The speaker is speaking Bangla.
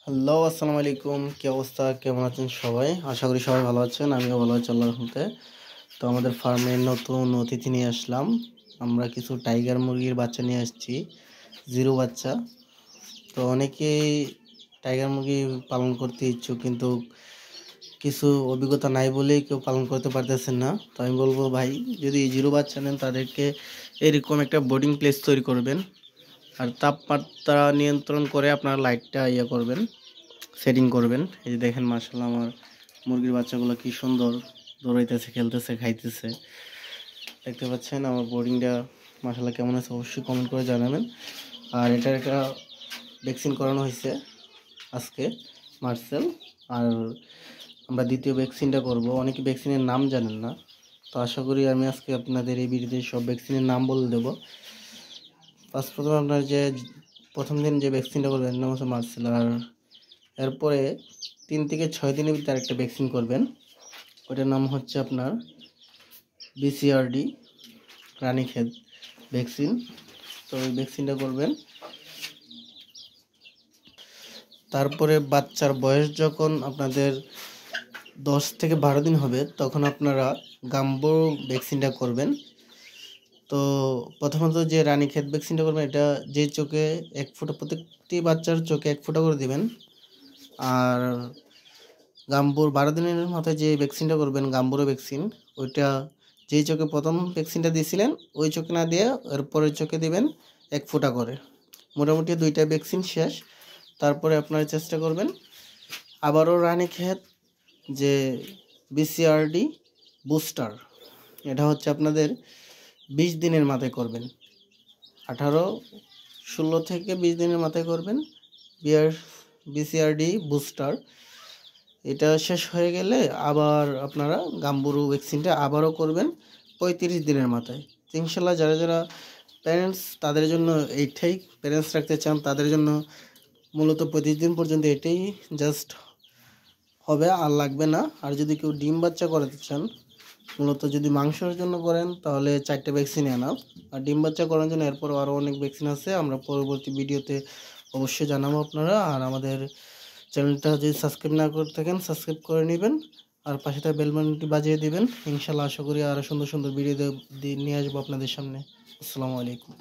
হ্যালো, আসসালামু আলাইকুম। কি অবস্থা, কেমন আছেন সবাই? আশা করি সবাই ভালো আছেন। আমিও ভালো আছি আল্লাহর রহমতে। তো আমাদের ফার্মে নতুন অতিথি নিয়ে আসলাম। আমরা কিছু টাইগার মুরগির বাচ্চা নিয়ে আসছি, জিরো বাচ্চা। তো অনেকেই টাইগার মুরগি পালন করতে ইচ্ছুক, কিন্তু কিছু অভিজ্ঞতা নাই বলেই কেউ পালন করতে পারতেছেন না। তো আমি বলবো ভাই, যদি জিরো বাচ্চা নেন তাদেরকে এরকম একটা বোর্ডিং প্লেস তৈরি করবেন, আর তাপমাত্রা নিয়ন্ত্রণ করে আপনার লাইটটা করবেন, সেটিং করবেন। এই যে দেখেন, মাশাআল্লাহ আমার মুরগির বাচ্চাগুলো কি সুন্দর দৌড়াইতেছে, খেলতেছে, খাইতেছে। দেখতে পাচ্ছেন আমার বোর্ডিংটা মাশাআল্লাহ কেমন আছে, অবশ্যই কমেন্ট করে জানাবেন। আর এটার একটা ভ্যাকসিন করানো হয়েছে আজকে, মার্সেল। আর আমরা দ্বিতীয় ভ্যাকসিনটা করব। অনেকে ভ্যাকসিনের নাম জানেন না, তো আশা করি আমি আজকে আপনাদের এই ভিডিওতে সব ভ্যাকসিনের নাম বলে দেবো। প্রথমে আপনার যে প্রথম দিন যে ভ্যাকসিনটা করবেন এর নাম হচ্ছে মার্সেল। আর এরপরে 3 থেকে 6 দিনের ভিতরে একটা ভ্যাকসিন করবেন, ওটার নাম হচ্ছে আপনার বিসিআরডি, রানীক্ষেত ভ্যাকসিন। তো ওই ভ্যাকসিনটা করবেন। তারপরে বাচ্চার বয়স যখন আপনাদের 10 থেকে 12 দিন হবে, তখন আপনারা গাম্বো ভ্যাকসিনটা করবেন। তো প্রথমত যে রানীক্ষেত ভ্যাকসিনটা করবেন, এটা যে চোখে 1 ফোঁটা, প্রত্যেকটি বাচ্চার চোখে 1 ফোঁটা করে দিবেন। আর গাম্বুর 12 দিনের মাথায় যে ভ্যাকসিনটা করবেন, গাম্বুরো ভ্যাকসিন, ওইটা যেই চোখে প্রথম ভ্যাকসিনটা দিয়েছিলেন ওই চোখে না দিয়ে এরপরের চোখে দিবেন 1 ফোঁটা করে। মোটামুটি 2টা ভ্যাকসিন শেষ। তারপরে আপনারা চেষ্টা করবেন আবারও রানীক্ষেত যে বিসিআরডি বুস্টার, এটা হচ্ছে আপনাদের 20 দিনের মাথায় করবেন, 16 থেকে 20 দিনের মাথায় করবেন বিসিআরডি বুস্টার। এটা শেষ হয়ে গেলে আবার আপনারা গাম্বুরু ভ্যাকসিনটা আবারও করবেন 35 দিনের মাথায়। ইনশাল্লাহ যারা যারা প্যারেন্টস, তাদের জন্য এইটাই, প্যারেন্টস রাখতে চান তাদের জন্য মূলত 35 দিন পর্যন্ত এটাই জাস্ট হবে, আর লাগবে না। আর যদি কেউ ডিম বাচ্চা করাতে চান, মূলত যদি মাংসের জন্য করেন তাহলে 4টে ভ্যাকসিন আনাফ। আর ডিম বাচ্চা করার জন্য এরপর আরও অনেক ভ্যাকসিন আছে, আমরা পরবর্তী ভিডিওতে অবশ্যই জানাবো আপনারা। আর আমাদের চ্যানেলটা যদি সাবস্ক্রাইব না করে থাকেন, সাবস্ক্রাইব করে নেবেন, আর পাশে থাকা বেল বাটনটি বাজিয়ে দিবেন। ইনশাল্লাহ আশা করি আরও সুন্দর সুন্দর ভিডিও নিয়ে আসবো আপনাদের সামনে। আসসালামু আলাইকুম।